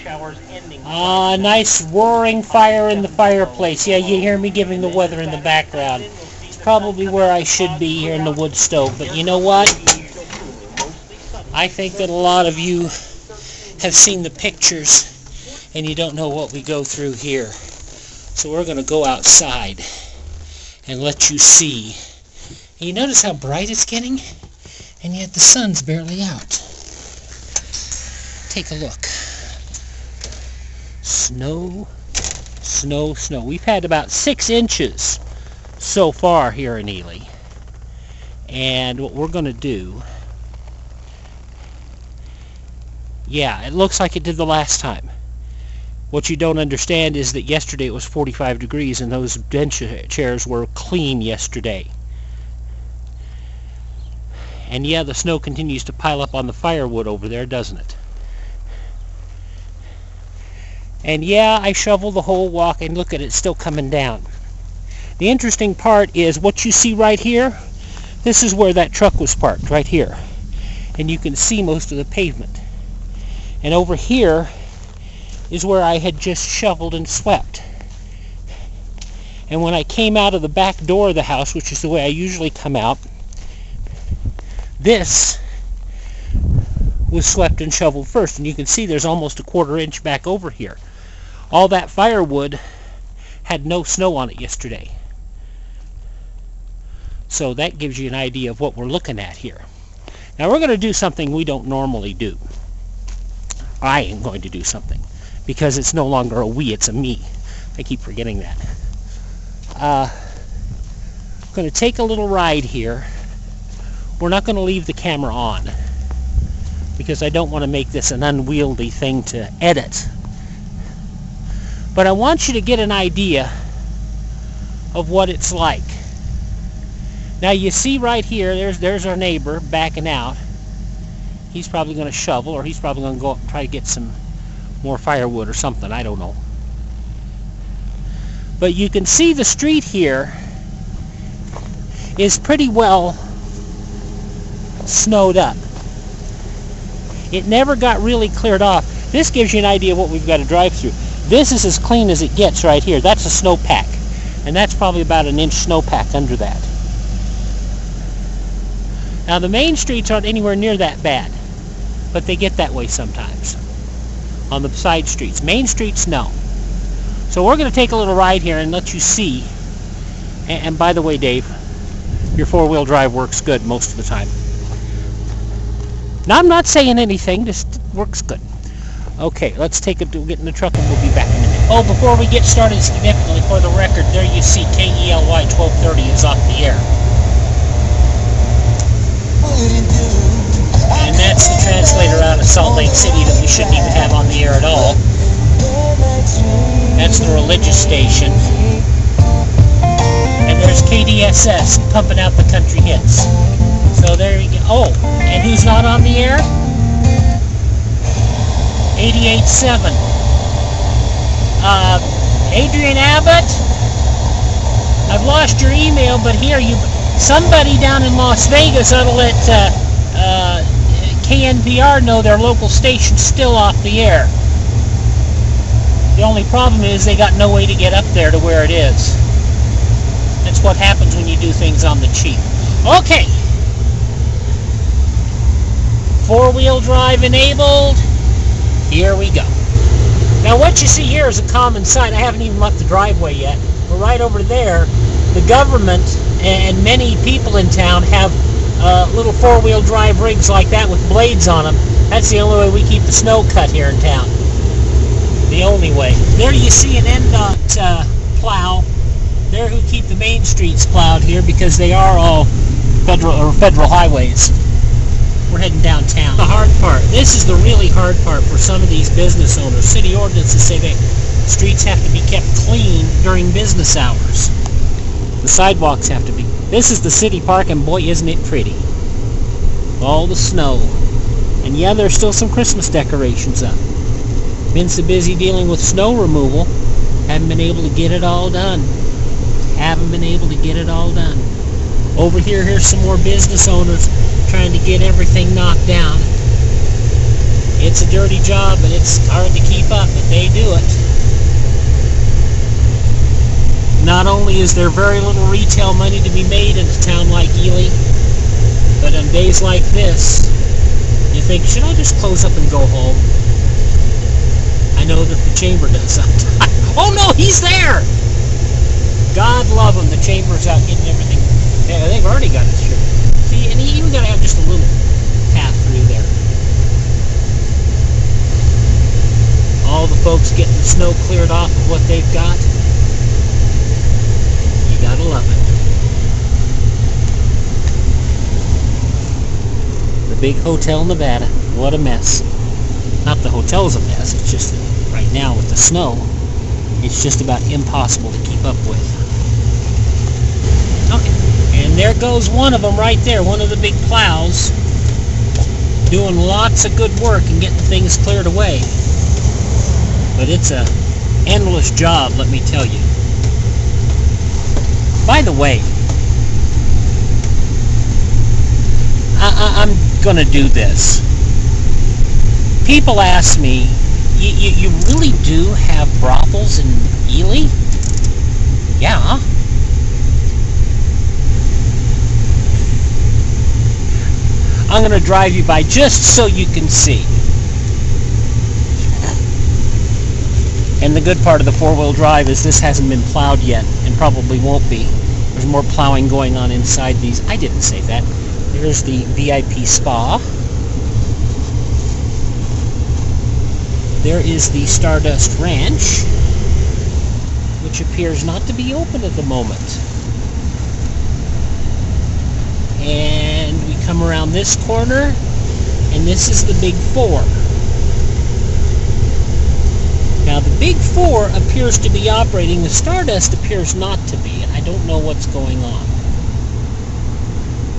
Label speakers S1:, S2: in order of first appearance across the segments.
S1: Nice roaring fire in the fireplace. Yeah, you hear me giving the weather in the background. It's probably where I should be here in the wood stove, but you know what? I think that a lot of you have seen the pictures and you don't know what we go through here. So we're going to go outside and let you see. And you notice how bright it's getting? And yet the sun's barely out. Take a look. Snow, snow, snow. We've had about 6 inches so far here in Ely. And what we're going to do, yeah, it looks like it did the last time. What you don't understand is that yesterday it was 45 degrees and those bench chairs were clean yesterday. And yeah, the snow continues to pile up on the firewood over there, doesn't it? And yeah, I shoveled the whole walk and look at it, still coming down. The interesting part is what you see right here. This is where that truck was parked, right here. And you can see most of the pavement. And over here is where I had just shoveled and swept. And when I came out of the back door of the house, which is the way I usually come out, this was swept and shoveled first. And you can see there's almost a 1/4 inch back over here. All that firewood had no snow on it yesterday. So that gives you an idea of what we're looking at here. Now we're going to do something we don't normally do. I am going to do something. Because it's no longer a we, it's a me. I keep forgetting that. I'm going to take a little ride here. We're not going to leave the camera on. Because I don't want to make this an unwieldy thing to edit. But I want you to get an idea of what it's like. Now you see right here, there's our neighbor backing out. He's probably going to shovel, or he's probably going to go up and try to get some more firewood or something, I don't know. But you can see the street here is pretty well snowed up. It never got really cleared off. This gives you an idea of what we've got to drive through. This is as clean as it gets right here. That's a snowpack. And that's probably about an inch snowpack under that. Now the main streets aren't anywhere near that bad. But they get that way sometimes. On the side streets. Main streets, no. So we're going to take a little ride here and let you see. And by the way, Dave, your 4-wheel drive works good most of the time. Now I'm not saying anything, just works good. Okay, let's take it to get in the truck and we'll be back in a minute. Oh, before we get started, significantly for the record, there you see KELY 1230 is off the air. And that's the translator out of Salt Lake City that we shouldn't even have on the air at all. That's the religious station. And there's KDSS pumping out the country hits. So there you go. Oh, and who's not on the air? 88.7. Adrian Abbott, I've lost your email, but here somebody down in Las Vegas ought to let KNPR know their local station's still off the air. The only problem is they got no way to get up there to where it is. That's what happens when you do things on the cheap. Okay. 4-wheel drive enabled. Here we go. Now what you see here is a common sight. I haven't even left the driveway yet. But right over there, the government and many people in town have little 4-wheel drive rigs like that with blades on them. That's the only way we keep the snow cut here in town. The only way. There you see an NDOT plow. They're who keep the main streets plowed here because they are all federal highways. We're heading downtown. The hard part. This is the really hard part for some of these business owners. City ordinances say that streets have to be kept clean during business hours. The sidewalks have to be. This is the city park, and boy, isn't it pretty. All the snow. And yeah, there's still some Christmas decorations up. Been so busy dealing with snow removal, haven't been able to get it all done. Over here, here's some more business owners trying to get everything knocked down. It's a dirty job, but it's hard to keep up. they do it. Not only is there very little retail money to be made in a town like Ely, but on days like this, you think, should I just close up and go home? I know that the chamber does sometimes. Oh no, he's there! God love him, the chamber's out getting everything. Yeah, they've already got it straight. See, and you even got to have just a little path through there. All the folks getting the snow cleared off of what they've got. You gotta love it. The big Hotel Nevada. What a mess. Not the hotel's a mess, it's just that right now with the snow, it's just about impossible to keep up with. Okay, and there goes one of them right there, one of the big plows, doing lots of good work and getting things cleared away. But it's a endless job, let me tell you. By the way, I'm gonna do this. People ask me, you really do have brothels in Ely? Yeah. I'm gonna drive you by just so you can see. And the good part of the four-wheel drive is this hasn't been plowed yet, and probably won't be. There's more plowing going on inside these. I didn't say that. There's the VIP spa. There is the Stardust Ranch, which appears not to be open at the moment. And we come around this corner, and this is the Big Four. Now the Big Four appears to be operating, the Stardust appears not to be, and I don't know what's going on.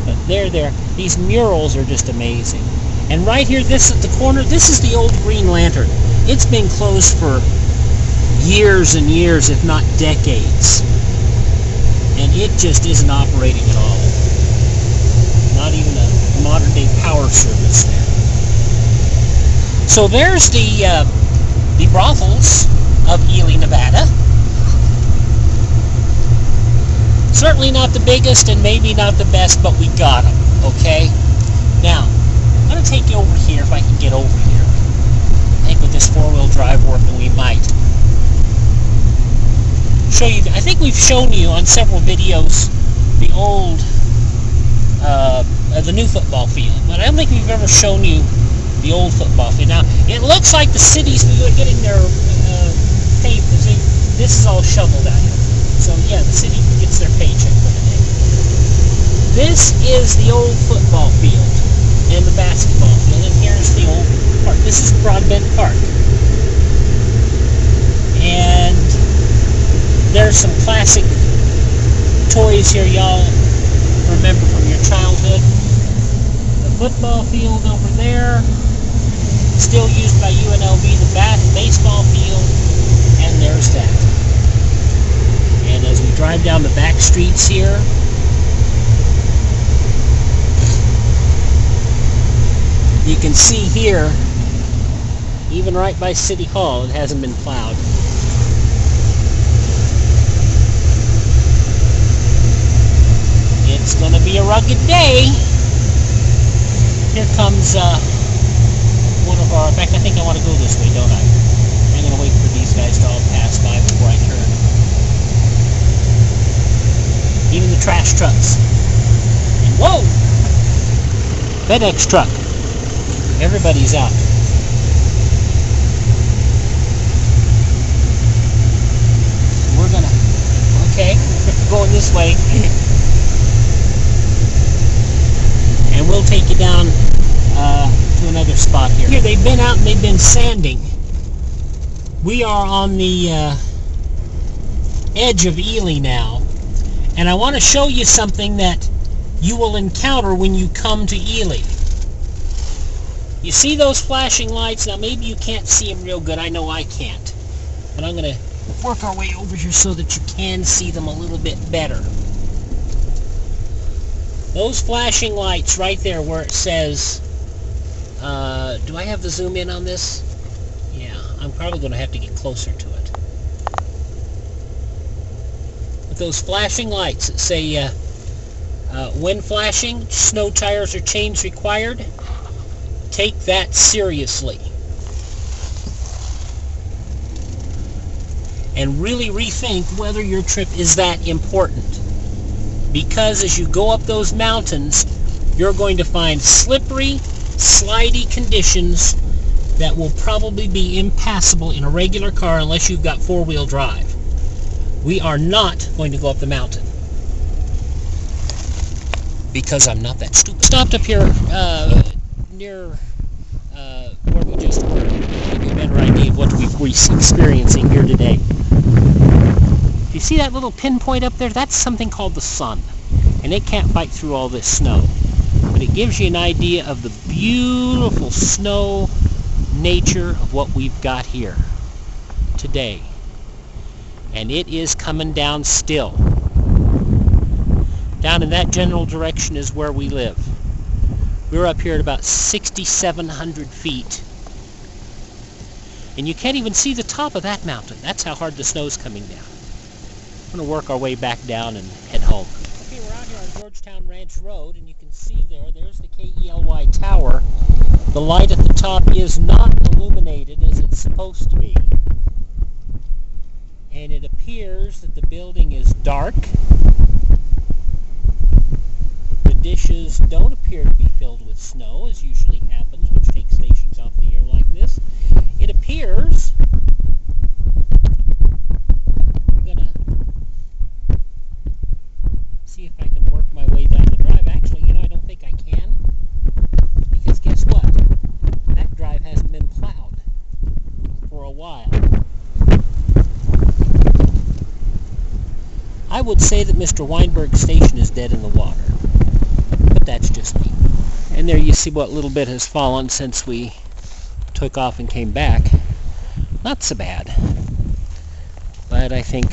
S1: But there. These murals are just amazing. And right here, this at the corner, this is the old Green Lantern. It's been closed for years and years, if not decades. And it just isn't operating at all. Not even a modern day power service there. So there's the brothels of Ely, Nevada. Certainly not the biggest and maybe not the best, but we got them, okay? Now, I'm going to take you over here if I can get over here. I think with this four-wheel drive working, we might show you. I think we've shown you on several videos the old, the new football field, but I don't think we've ever shown you the old football field. Now, it looks like the city's getting their pay. This is all shoveled out here. So, yeah, the city gets their paycheck for the day. This is the old football field and the basketball field, and here's the old park. This is Broadbent Park. And there's some classic toys here y'all remember from your childhood. The football field over there, still used by UNLV, the baseball field, and there's that. And as we drive down the back streets here, you can see here, even right by City Hall, it hasn't been plowed. It's going to be a rugged day. Here comes one of our, in fact I think I want to go this way, don't I? I'm going to wait for these guys to all pass by before I turn. Even the trash trucks. And whoa! FedEx truck. Everybody's out. We're gonna, okay, going this way. And we'll take you down to another spot here. Here they've been out and they've been sanding. We are on the edge of Ely now. And I want to show you something that you will encounter when you come to Ely. You see those flashing lights? Now maybe you can't see them real good. I know I can't. But I'm going to work our way over here so that you can see them a little bit better. Those flashing lights right there where it says, do I have the zoom in on this? Yeah, I'm probably going to have to get closer to it. With those flashing lights that say when flashing, snow tires or chains required, take that seriously. And really rethink whether your trip is that important. Because as you go up those mountains, you're going to find slippery, slidey conditions that will probably be impassable in a regular car unless you've got four-wheel drive. We are not going to go up the mountain. Because I'm not that stupid. Stopped up here near where we just were to give you a better idea of what we're experiencing here today. You see that little pinpoint up there? That's something called the sun. And it can't fight through all this snow. But it gives you an idea of the beautiful snow nature of what we've got here today. And it is coming down still. Down in that general direction is where we live. We're up here at about 6,700 feet. And you can't even see the top of that mountain. That's how hard the snow's coming down. We're going to work our way back down and head home. Okay, we're out here on Georgetown Ranch Road, and you can see there's the KELY tower. The light at the top is not illuminated as it's supposed to be. And it appears that the building is dark. The dishes don't appear to be filled with snow, as usually happens, which takes stations off the air like this. It appears we're going to see if I can work my way down the drive. Actually, I don't think I can, because guess what? That drive hasn't been plowed for a while. I would say that Mr. Weinberg's station is dead in the water, but that's just me. And there you see what little bit has fallen since we took off and came back. Not so bad, but I think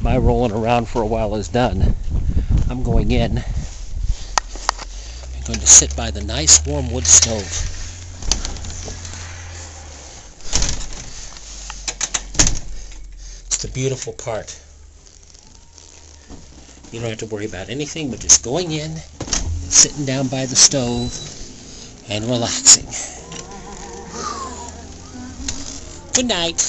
S1: my rolling around for a while is done. I'm going in. I'm going to sit by the nice warm wood stove. It's the beautiful part. You don't have to worry about anything but just going in and sitting down by the stove and relaxing. Good night.